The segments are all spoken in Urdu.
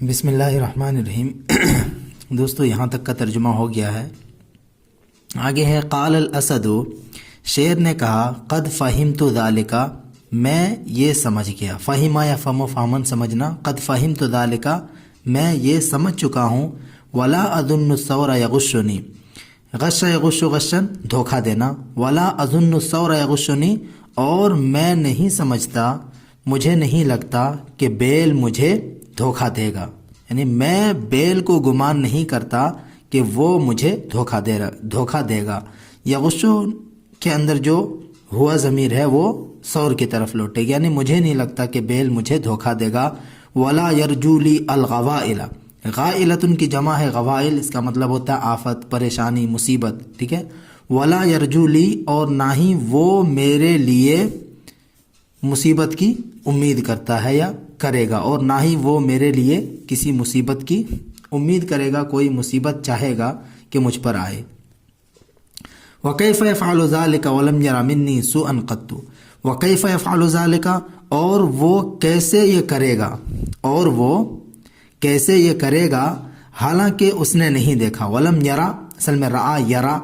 بسم اللہ الرحمن الرحیم۔ دوستو یہاں تک کا ترجمہ ہو گیا ہے، آگے ہے قال الاسد، شیر نے کہا قد فہمت ذالک، میں یہ سمجھ گیا، فہما یا فہم و فہمن سمجھنا، قد فہمت ذالک میں یہ سمجھ چکا ہوں، ولا اظن الثور یغشنی، غش یغش غشن دھوکہ دینا، ولا اظن الثور یغشنی اور میں نہیں سمجھتا، مجھے نہیں لگتا کہ بیل مجھے دھوکہ دے گا، یعنی میں بیل کو گمان نہیں کرتا کہ وہ مجھے دھوکہ دے گا۔ یغشو کے اندر جو ہوا ضمیر ہے وہ ثور کی طرف لوٹے گا، یعنی مجھے نہیں لگتا کہ بیل مجھے دھوکہ دے گا۔ ولا یرجو لی الغوائل، غائلتن کی جمع ہے غوائل، اس کا مطلب ہوتا ہے آفت، پریشانی، مصیبت، ٹھیک ہے۔ ولا یرجو لی اور نہ ہی وہ میرے لیے مصیبت کی امید کرتا ہے یا کرے گا، اور نہ ہی وہ میرے لیے کسی مصیبت کی امید کرے گا، کوئی مصیبت چاہے گا کہ مجھ پر آئے۔ وَكَيْفَ يَفْعَلُ ذَلِكَ وَلَمْ يَرَ مِنِّي سُوءًا قَطُّ، وَكَيْفَ يَفْعَلُ ذَلِكَ اور وہ کیسے یہ کرے گا، اور وہ کیسے یہ کرے گا حالانکہ اس نے نہیں دیکھا۔ وَلَمْ يَرَ اصل میں رعا یرا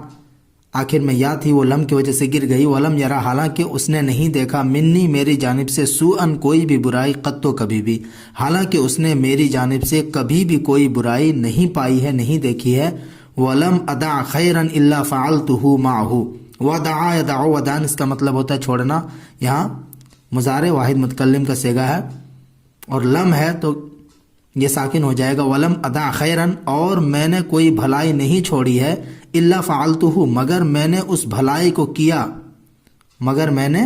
آخر میں یا تھی، وہ لم کی وجہ سے گر گئی۔ وَلَمْ يَرَ حالانکہ اس نے نہیں دیکھا، منی میری جانب سے، سوءً کوئی بھی برائی، قط کبھی بھی، حالانکہ اس نے میری جانب سے کبھی بھی کوئی برائی نہیں پائی ہے، نہیں دیکھی ہے۔ وَلَمْ أَدَعْ خَيْرًا إِلَّا فَعَلْتُهُ مَعَهُ، وَدَعَا يَدَعُ وَدَعًا اس کا مطلب ہوتا ہے چھوڑنا، یہاں مضارع واحد متکلم کا صیغہ ہے اور لم ہے تو یہ ساکن ہو جائے گا۔ وَلَمْ أَدَعْ خَيْرًا اور میں نے کوئی بھلائی نہیں چھوڑی ہے، إِلَّا فَعَلْتُهُ مگر میں نے اس بھلائی کو کیا، مگر میں نے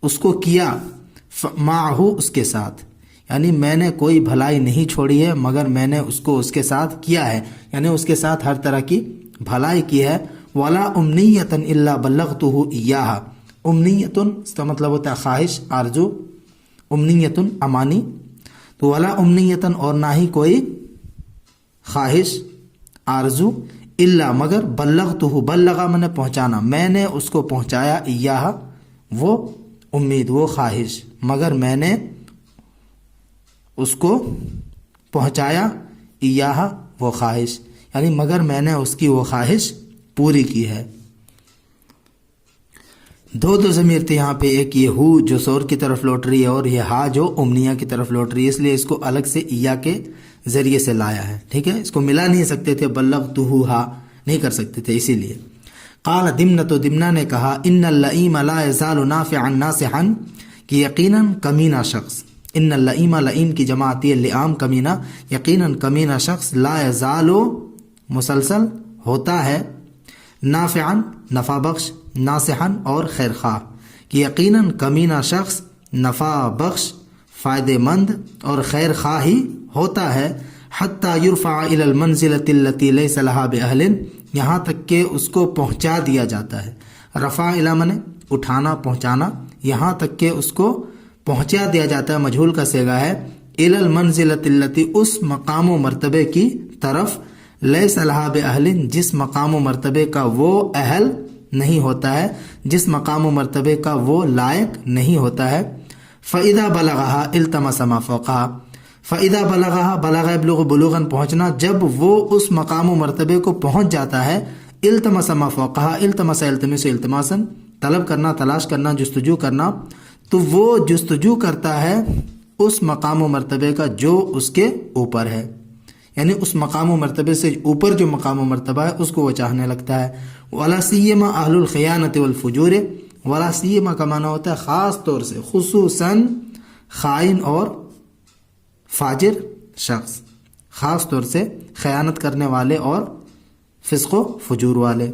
اس کو کیا، معہو اس کے ساتھ، یعنی میں نے کوئی بھلائی نہیں چھوڑی ہے مگر میں نے اس کو اس کے ساتھ کیا ہے، یعنی اس کے ساتھ ہر طرح کی بھلائی کی ہے۔ وَلَا أُمْنِيَّةً إِلَّا بَلَّغْتُهُ إِيَّاهَا، امنیتن اس کا مطلب ہوتا ہے خواہش، آرزو، امنیتن امانی، تو ولا امنیتن اور نہ ہی کوئی خواہش، آرزو، الا مگر، بلغتہ بلغا میں نے پہنچانا، میں نے اس کو پہنچایا، ایاہ وہ امید، وہ خواہش، مگر میں نے اس کو پہنچایا، ایاہ وہ خواہش، یعنی مگر میں نے اس کی وہ خواہش پوری کی ہے۔ دو ضمیر تھے یہاں پہ، ایک یہ ہو جو ثور کی طرف لوٹ رہی ہے اور یہ ہا جو امنیہ کی طرف لوٹ رہی ہے، اس لیے اس کو الگ سے ایا کے ذریعے سے لایا ہے، ٹھیک ہے، اس کو ملا نہیں سکتے تھے، بلغتہ ہا نہیں کر سکتے تھے، اسی لیے۔ قال دمنۃ، دمنہ نے کہا ان اللئیم لا یزال نافعا ناصحا، کہ یقیناً کمینہ شخص، ان اللئیم لئیم کی جمع آتی ہے لئام کمینہ، یقیناً کمینہ شخص، لا یزال مسلسل ہوتا ہے، نافعا نفع بخش، ناصحا اور خیر خواہ، کہ یقیناً کمینہ شخص نفع بخش، فائدہ مند اور خیر خواہ ہی ہوتا ہے، حتی یرفع الی المنزلۃ التی لیس لہا باہل، یہاں تک کہ اس کو پہنچا دیا جاتا ہے، رفع الی من اٹھانا، پہنچانا، یہاں تک کہ اس کو پہنچا دیا جاتا ہے، مجہول کا صیغہ ہے، الی المنزلۃ التی اس مقام و مرتبے کی طرف، لیس لہا باہل جس مقام و مرتبے کا وہ اہل نہیں ہوتا ہے، جس مقام و مرتبے کا وہ لائق نہیں ہوتا ہے۔ فَإِذَا بَلَغَهَا الْتَمَسَ مَا فَوْقَهَا، فَإِذَا بَلَغَهَا بَلَغَ يَبْلُغُ بُلُوغًا پہنچنا، جب وہ اس مقام و مرتبے کو پہنچ جاتا ہے، التمس ما فوقها، التمس التمس التماسا طلب کرنا، تلاش کرنا، جستجو کرنا، تو وہ جستجو کرتا ہے اس مقام و مرتبے کا جو اس کے اوپر ہے، یعنی اس مقام و مرتبے سے اوپر جو مقام و مرتبہ ہے اس کو وہ چاہنے لگتا ہے۔ وَلَا سِيَّمَا أَهْلُ الْخِيَانَةِ وَالْفُجُورِ، وَلَا سِيَّمَا کا معنی ہوتا ہے خاص طور سے، خصوصاً خائن اور فاجر شخص، خاص طور سے خیانت کرنے والے اور فسق و فجور والے۔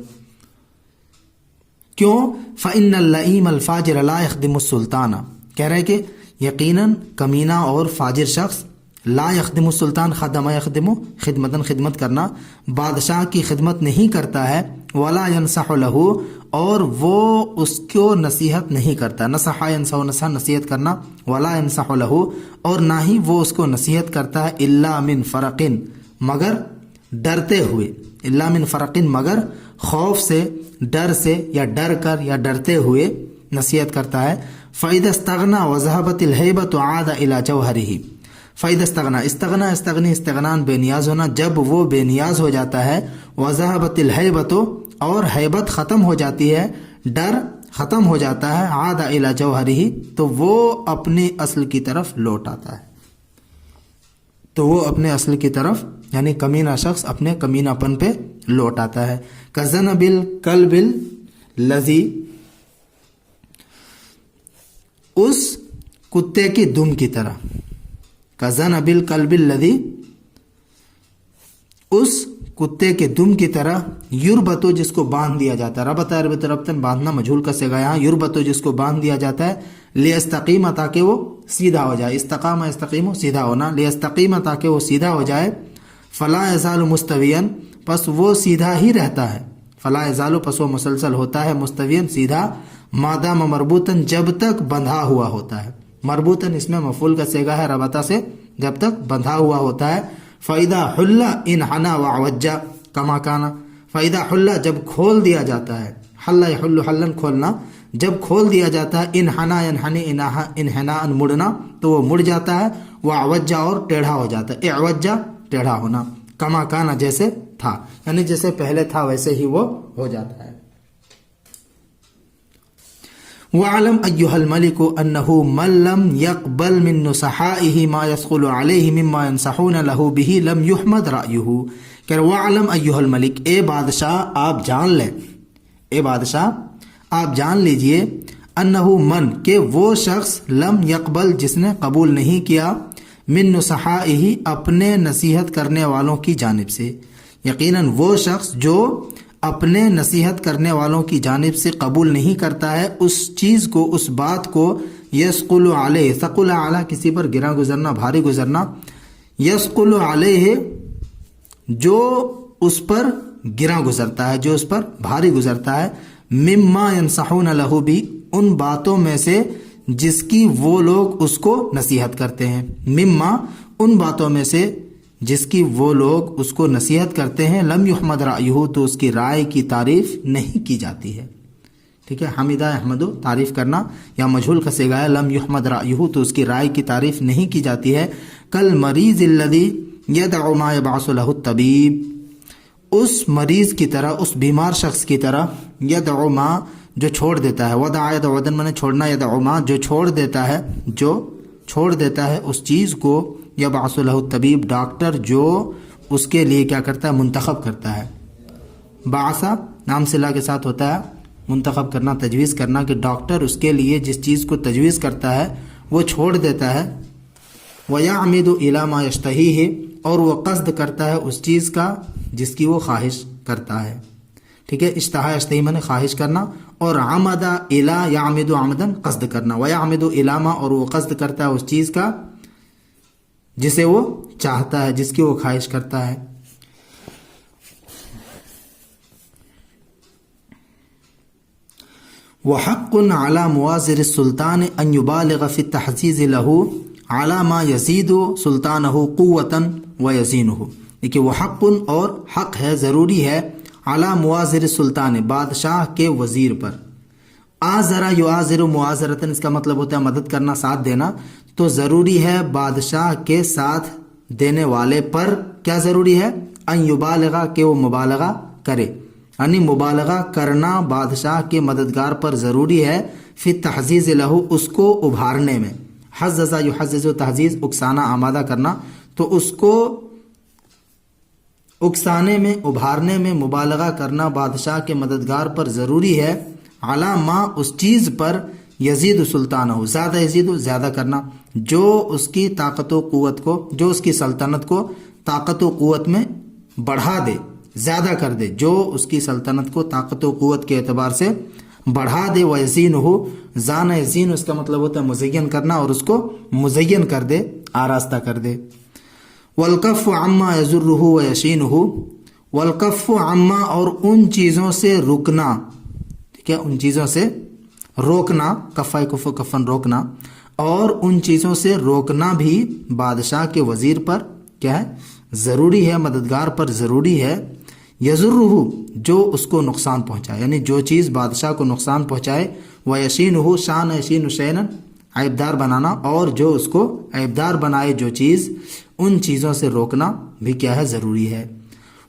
کیوں؟ فَإِنَّ اللَّئِيمَ الْفَاجِرَ لَا يَخْدِمُ السُّلْطَانَ، کہہ رہے کہ یقیناً کمینہ اور فاجر شخص، لا یخدم السلطان، خدمہ یخدم خدمتاً خدمت کرنا، بادشاہ کی خدمت نہیں کرتا ہے، ولا ینصح لہ اور وہ اس کو نصیحت نہیں کرتا، نصح ینصح نصح نصیحت کرنا، ولا ینصح لہ اور نہ ہی وہ اس کو نصیحت کرتا ہے، الا من فرق مگر ڈرتے ہوئے، الا من فرق مگر خوف سے، ڈر سے، یا ڈر کر یا ڈرتے ہوئے نصیحت کرتا ہے۔ فَإِذَا اسْتَغْنَى وَذَهَبَتِ الْهَيْبَةُ عَادَ إِلَى جَوْهَرِهِ، فَإِذَا استغنا استغنا استغنی استغنان بے نیاز ہونا، جب وہ بے نیاز ہو جاتا ہے، وَذَهَبَتِ الْهَيْبَةُ اور حیبت ختم ہو جاتی ہے، ڈر ختم ہو جاتا ہے، عَادَ إِلَى جَوْهَرِهِ تو وہ اپنے اصل کی طرف لوٹ آتا ہے، تو وہ اپنے اصل کی طرف یعنی کمینہ شخص اپنے کمینہ پن پہ لوٹ آتا ہے۔ كَذَنَبِ الْكَلْبِ الَّذِي اس کتے کی دم کی طرح، كَذَنَبِ الْكَلْبِ الَّذِي اس کتے کے دم کی طرح، یربتو جس کو باندھ دیا جاتا ہے، ربط ربط ربطن باندھنا مجھول کا صیغہ یہاں، یربتو جس کو باندھ دیا جاتا ہے، لیستقیم تاکہ وہ سیدھا ہو جائے، استقام استقیم سیدھا ہونا، لیستقیم تاکہ وہ سیدھا ہو جائے، فلا یزال مستویاً پس وہ سیدھا ہی رہتا ہے، فلا یزال پس وہ مسلسل ہوتا ہے، مستویاً سیدھا، مادام مربوطن جب تک بندھا ہوا ہوتا ہے، مربوطن اس میں مفعول کا صیغہ ہے ربطہ سے، جب تک بندھا ہوا ہوتا ہے، فَإِذَا حُلَّ إِنْحَنَا وَعْوَجَّ كَمَا كَانَ فَإِذَا حُلَّ جب کھول دیا جاتا ہے، حل یحل حلن کھولنا، جب کھول دیا جاتا ہے، انحنا ینحنی انحناء مڑنا تو وہ مڑ جاتا ہے، وعوجہ اور ٹیڑھا ہو جاتا ہے، اعوجہ ٹیڑھا ہونا، کما کانا جیسے تھا، یعنی جیسے پہلے تھا ویسے ہی وہ ہو جاتا ہے۔ وَعَلَمْ أَيُّهَا الْمَلِكُ أَنَّهُ مَنْ لَمْ يَقْبَلْ مِنْ نُصَحَائِهِ مَا يَسْقُلُ عَلَيْهِ مِمَّا يَنْصَحُونَ لَهُ بِهِ لَمْ يُحْمَدْ رَأْيُهُ کہ وَعَلَمْ أَيُّهَا الْمَلِكُ اے بادشاہ آپ جان لیں، اے بادشاہ آپ جان لیجئے، أَنَّهُ من کہ وہ شخص لم يقبل جس نے قبول نہیں کیا، من نصحائه اپنے نصیحت کرنے والوں کی جانب سے، یقیناً وہ شخص جو اپنے نصیحت کرنے والوں کی جانب سے قبول نہیں کرتا ہے اس چیز کو، اس بات کو، یسقل علیہ، ثقل علی کسی پر گرا گزرنا، بھاری گزرنا، یسقل علیہ جو اس پر گرا گزرتا ہے، جو اس پر بھاری گزرتا ہے، مما ینصحون لہ بھی ان باتوں میں سے جس کی وہ لوگ اس کو نصیحت کرتے ہیں، مما ان باتوں میں سے جس کی وہ لوگ اس کو نصیحت کرتے ہیں، لم یحمد رأیہ تو اس کی رائے کی تعریف نہیں کی جاتی ہے، ٹھیک ہے، حمیدہ احمدو تعریف کرنا یا مجہول کا صیغہ ہے، لم یحمد رأیہ تو اس کی رائے کی تعریف نہیں کی جاتی ہے، کل مریض الذی یدع ما یبعث لہ الطبیب اس مریض کی طرح، اس بیمار شخص کی طرح، یدع ما جو چھوڑ دیتا ہے، ودع یدعودن میں نے چھوڑنا، یدع ما جو چھوڑ دیتا ہے، جو چھوڑ دیتا ہے اس چیز کو، یبعث لہ الطبیب ڈاکٹر جو اس کے لیے کیا کرتا ہے، منتخب کرتا ہے، بعثہ نام صلہ کے ساتھ ہوتا ہے، منتخب کرنا، تجویز کرنا، کہ ڈاکٹر اس کے لیے جس چیز کو تجویز کرتا ہے وہ چھوڑ دیتا ہے، وَيَعْمِدُ إِلَى مَا يَشْتَهِيهِ اور وہ قصد کرتا ہے اس چیز کا جس کی وہ خواہش کرتا ہے، ٹھیک ہے، اشتہا اشتہی میں نے خواہش کرنا، اور عمد الى یعمد عمدن قصد کرنا، وَيَعْمِدُ إِلَى مَا اور وہ قصد کرتا ہے اس چیز کا جسے وہ چاہتا ہے، جس کی وہ خواہش کرتا ہے۔ وَحَقٌّ عَلَى مُوَازِرِ السُّلْطَانِ أَن يُبَالِغَ فِي التَّحْزِيزِ لَهُ عَلَى مَا يَزِيدُ سُلْطَانَهُ قُوَّةً وَيَزِينُهُ، دیکھیے وہ حق اور حق ہے، ضروری ہے، عَلَى مُوَازِرِ السُّلْطَانِ بادشاہ کے وزیر پر، آزرا یعازر معاذرتاً اس کا مطلب ہوتا ہے مدد کرنا، ساتھ دینا، تو ضروری ہے بادشاہ کے ساتھ دینے والے پر کیا ضروری ہے، ان یبالغا کہ وہ مبالغہ کرے، یعنی مبالغہ کرنا بادشاہ کے مددگار پر ضروری ہے، فی تحزیز لہو اس کو ابھارنے میں، حززا یحزز و تحزیز اکسانا، آمادہ کرنا، تو اس کو اکسانے میں، ابھارنے میں مبالغہ کرنا بادشاہ کے مددگار پر ضروری ہے، علی ما اس چیز پر، یزید سلطانہ زیادہ، یزید زیادہ کرنا، جو اس کی طاقت و قوت کو، جو اس کی سلطنت کو طاقت و قوت میں بڑھا دے، زیادہ کر دے، جو اس کی سلطنت کو طاقت و قوت کے اعتبار سے بڑھا دے، وَيَزِينُهُ زَانَ یزین اس کا مطلب ہوتا ہے مزین کرنا، اور اس کو مزین کر دے، آراستہ کر دے۔ وَالْكَفُّ عَمَّا يَزُرُّهُ وَيَشِينُهُ وَالْكَفُّ عَمَّا اور ان چیزوں سے رکنا، ٹھیک ہے، ان چیزوں سے روکنا، کفا کفو کفن روکنا، اور ان چیزوں سے روکنا بھی بادشاہ کے وزیر پر کیا ہے، ضروری ہے، مددگار پر ضروری ہے، یضرہ جو اس کو نقصان پہنچائے، یعنی جو چیز بادشاہ کو نقصان پہنچائے، ویشینہ شان یشین شینا عیبدار بنانا، اور جو اس کو عیبدار بنائے جو چیز، ان چیزوں سے روکنا بھی کیا ہے، ضروری ہے۔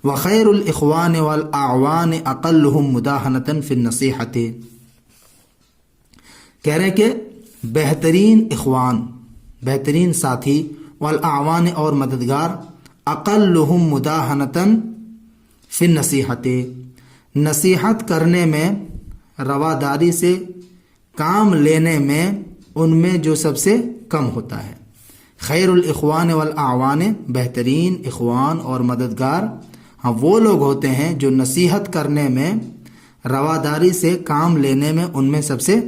وَخَيْرُ الْإِخْوَانِ وَالْأَعْوَانِ أَقَلُّهُمْ مُدَاهَنَةً فِي النَّصِيحَةِ، کہہ رہے ہیں کہ بہترین اخوان، بہترین ساتھی، والاعوان اور مددگار، اقلہم مداہنتاً فی النصیحۃ، نصیحت کرنے میں، رواداری سے کام لینے میں، ان میں جو سب سے کم ہوتا ہے۔ خیر الاخوان والاعوان، بہترین اخوان اور مددگار ہاں وہ لوگ ہوتے ہیں جو نصیحت کرنے میں، رواداری سے کام لینے میں ان میں سب سے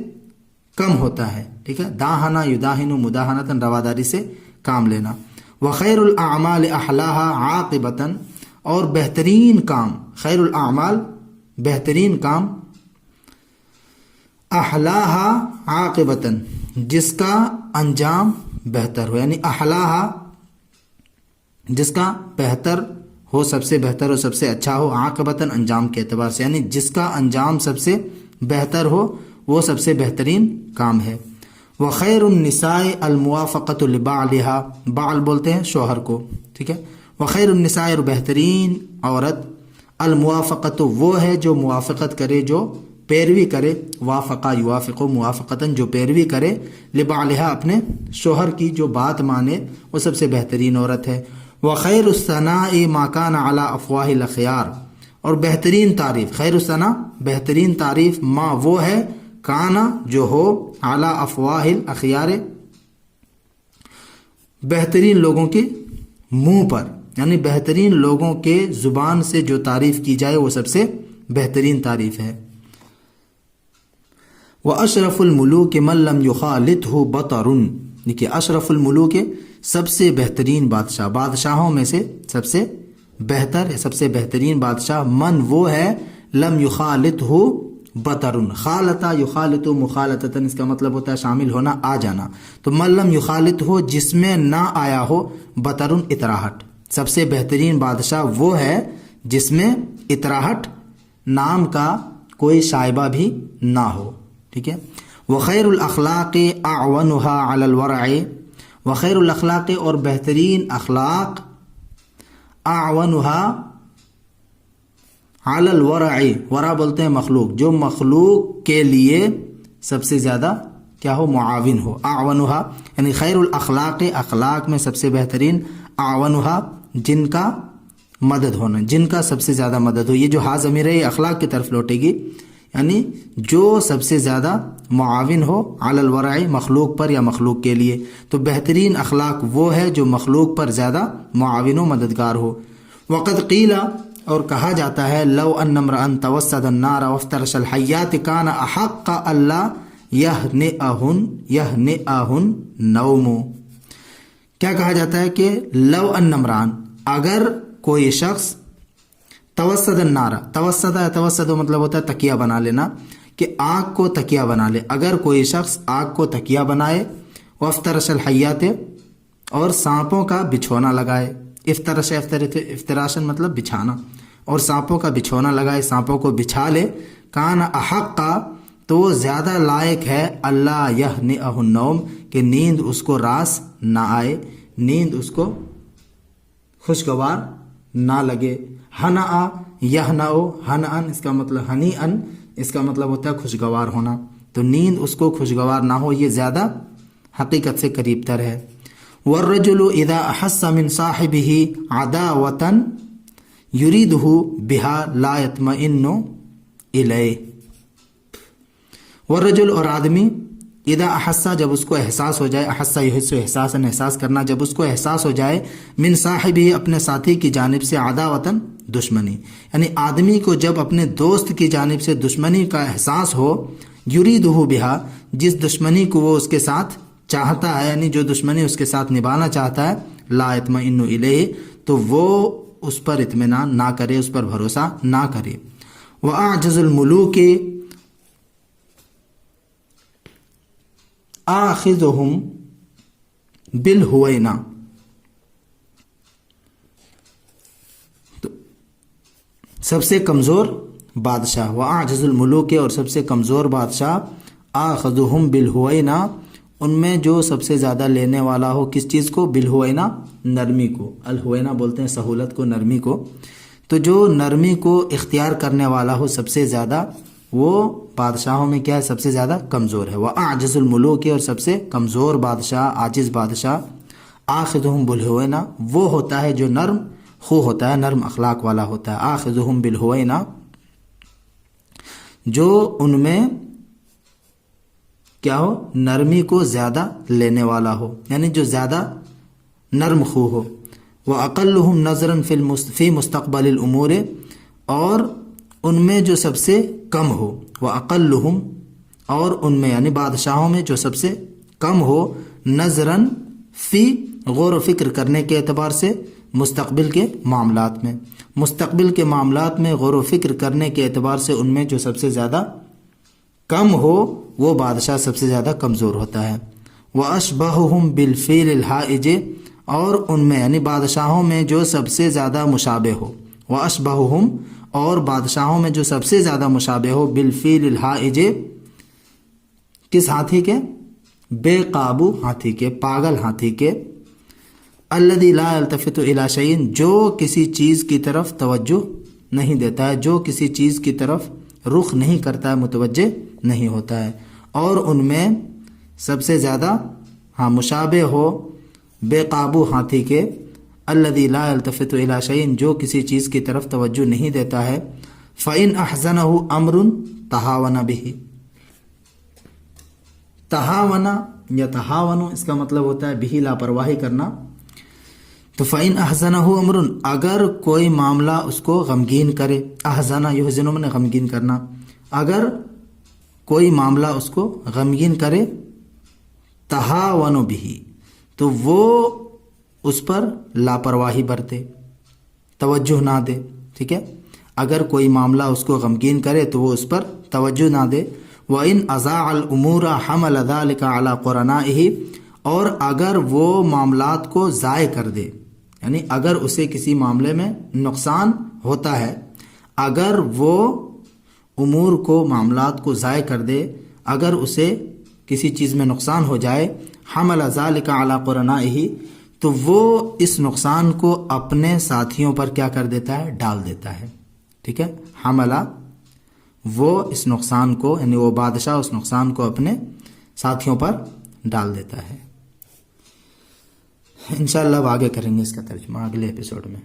کم ہوتا ہے، ٹھیک ہے۔ داہنا یداہن مداہنتاً، رواداری سے کام لینا۔ وخیر الاعمال احلاها عاقبتاً، اور بہترین کام، خیر الاعمال بہترین کام، احلاها عاقبتاً جس کا انجام بہتر ہو، یعنی احلاها جس کا بہتر ہو، سب سے بہتر ہو، سب سے اچھا ہو، عاقبتاً انجام کے اعتبار سے، یعنی جس کا انجام سب سے بہتر ہو وہ سب سے بہترین کام ہے۔ وخیر النساء الموافقۃ لبعلها، بعل بولتے ہیں شوہر کو، ٹھیک ہے۔ وخیر النساء، اور بہترین عورت، الموافقۃ وہ ہے جو موافقت کرے، جو پیروی کرے، وافقہ یوافق موافقتاً جو پیروی کرے، لبعلها اپنے شوہر کی جو بات مانے، وہ سب سے بہترین عورت ہے۔ وخیر الثناء ما کان علی افواہ الاخیار، اور بہترین تعریف، خیر الثناء بہترین تعریف، ما وہ ہے، کانا جو ہو، علی افواہ الاخیار بہترین لوگوں کے منہ پر، یعنی بہترین لوگوں کے زبان سے جو تعریف کی جائے وہ سب سے بہترین تعریف ہے۔ واشرف الملوک من لم یخالطہ بطر، دیکھیے اشرف الملوک سب سے بہترین بادشاہ، بادشاہوں میں سے سب سے بہتر، سب سے بہترین بادشاہ، من وہ ہے، لم یخالطہ بطر، خالطہ یخالط مخالطتاً، اس کا مطلب ہوتا ہے شامل ہونا، آ جانا، تو من لم یخالط ہو جس میں نہ آیا ہو، بطر اطراہٹ، سب سے بہترین بادشاہ وہ ہے جس میں اطراہٹ نام کا کوئی شائبہ بھی نہ ہو، ٹھیک ہے۔ وخیر الاخلاق اعونها علی الورع، وخیر الاخلاق اور بہترین اخلاق، اعونها علی الورع، ورع بولتے ہیں مخلوق، جو مخلوق کے لیے سب سے زیادہ کیا ہو، معاون ہو، اعونها یعنی خیر الاخلاق، اخلاق میں سب سے بہترین، اعونها جن کا مدد ہونا، جن کا سب سے زیادہ مدد ہو، یہ جو ہا ضمیر ہے اخلاق کی طرف لوٹے گی، یعنی جو سب سے زیادہ معاون ہو، علی الورع مخلوق پر یا مخلوق کے لیے، تو بہترین اخلاق وہ ہے جو مخلوق پر زیادہ معاون و مددگار ہو۔ وقد قیل، اور کہا جاتا ہے، لو ان امرأ توسد النار وافترش الحیات کان احق الا یہنئہن نوم، کیا کہا جاتا ہے کہ لو ان امرأ، اگر کوئی شخص، توسد النار، توسد مطلب ہوتا ہے تکیہ بنا لینا، کہ آگ کو تکیہ بنا لے، اگر کوئی شخص آگ کو تکیہ بنائے، وافترش الحیات اور سانپوں کا بچھونا لگائے، افتراشن مطلب بچھانا، اور سانپوں کا بچھونا لگائے، سانپوں کو بچھا لے، کان احق تو وہ زیادہ لائق ہے، اللہ یہنئہ النوم کہ نیند اس کو راس نہ آئے، نیند اس کو خوشگوار نہ لگے۔ ہنأ یہنأ، ہنأن اس کا مطلب ہنی ان، اس کا مطلب ہوتا ہے خوشگوار ہونا، تو نیند اس کو خوشگوار نہ ہو، یہ زیادہ حقیقت سے قریب تر ہے۔ والرجل اذا احس من صاحبه عداوة يريده بها لا يطمئن الیہ، والرجل اور آدمی، اذا احسا جب اس کو احساس ہو جائے، احسا یحس احساسا احساس کرنا، جب اس کو احساس ہو جائے، من صاحبہ اپنے ساتھی کی جانب سے، عداوتاً دشمنی، یعنی آدمی کو جب اپنے دوست کی جانب سے دشمنی کا احساس ہو، یریدہ بہا جس دشمنی کو وہ اس کے ساتھ چاہتا ہے، یعنی جو دشمنی اس کے ساتھ نبھانا چاہتا ہے، لا یطمئن الیہ تو وہ اس پر اطمینان نہ کرے، اس پر بھروسہ نہ کرے۔ وأعجز الملوک آخذہم بالہوینہ، سب سے کمزور بادشاہ، وأعجز الملوک اور سب سے کمزور بادشاہ، آخذہم بالہوینہ ان میں جو سب سے زیادہ لینے والا ہو کس چیز کو؟ بالہوینا، نرمی کو. الہوینا بولتے ہیں سہولت کو، نرمی کو. تو جو نرمی کو اختیار کرنے والا ہو سب سے زیادہ، وہ بادشاہوں میں کیا ہے؟ سب سے زیادہ کمزور ہے. وَأَعْجَزُ الْمُلُوكِ، اور سب سے کمزور بادشاہ، عاجز بادشاہ، آخذہم بالہوینا، وہ ہوتا ہے جو نرم خو ہوتا ہے، نرم اخلاق والا ہوتا ہے. آخذہم بالہوینا، جو ان میں کیا ہو؟ نرمی کو زیادہ لینے والا ہو، یعنی جو زیادہ نرم خو ہو. وَأَقَلُّهُمْ نَظْرًا فِي مُسْتَقْبَلِ الْأُمُورِ، اور ان میں جو سب سے کم ہو. وَأَقَلُّهُمْ، اور ان میں یعنی بادشاہوں میں جو سب سے کم ہو، نظراً فی، غور و فکر کرنے کے اعتبار سے، مستقبل کے معاملات میں، مستقبل کے معاملات میں غور و فکر کرنے کے اعتبار سے ان میں جو سب سے زیادہ کم ہو وہ بادشاہ سب سے زیادہ کمزور ہوتا ہے. وَأَشْبَهُهُمْ بِالْفِيلِ الْحَائِجِ، اور ان میں یعنی بادشاہوں میں جو سب سے زیادہ مشابہ ہو. وَأَشْبَهُهُمْ، اور بادشاہوں میں جو سب سے زیادہ مشابہ ہو، بالفیل الحائج، کس ہاتھی کے؟ بے قابو ہاتھی کے، پاگل ہاتھی کے. الذی لا یلتفت الی شیء، جو کسی چیز کی طرف توجہ نہیں دیتا ہے، جو کسی چیز کی طرف رخ نہیں کرتا ہے، متوجہ نہیں ہوتا ہے. اور ان میں سب سے زیادہ مشابہ ہو بے قابو ہاتھی کے. الذی لا یلتفت الی شیء، جو کسی چیز کی طرف توجہ نہیں دیتا ہے. فإن احزنہ امر تہاون بہ، تہاونا یا تہاون اس کا مطلب ہوتا ہے بہی، لاپرواہی کرنا. تو فإن احزنہ امر، اگر کوئی معاملہ اس کو غمگین کرے. احزنہ یحزن من غمگین کرنا، اگر کوئی معاملہ اس کو غمگین کرے، تہاون بہ، تو وہ اس پر لاپرواہی برتے، توجہ نہ دے. ٹھیک ہے، اگر کوئی معاملہ اس کو غمگین کرے تو وہ اس پر توجہ نہ دے. وَإِنْ أَضَاعَ الْأُمُورَ حَمَلَ ذَلِكَ عَلَى قُرَنَائِهِ، اور اگر وہ معاملات کو ضائع کر دے، یعنی اگر اسے کسی معاملے میں نقصان ہوتا ہے، اگر وہ امور کو، معاملات کو ضائع کر دے، اگر اسے کسی چیز میں نقصان ہو جائے، حَمَلَ ذَلِكَ عَلَى قُرَنَائِهِ، تو وہ اس نقصان کو اپنے ساتھیوں پر کیا کر دیتا ہے؟ ڈال دیتا ہے. ٹھیک ہے، حملہ، وہ اس نقصان کو، یعنی وہ بادشاہ اس نقصان کو اپنے ساتھیوں پر ڈال دیتا ہے. انشاءاللہ اب آگے کریں گے اس کا ترجمہ اگلے ایپیسوڈ میں.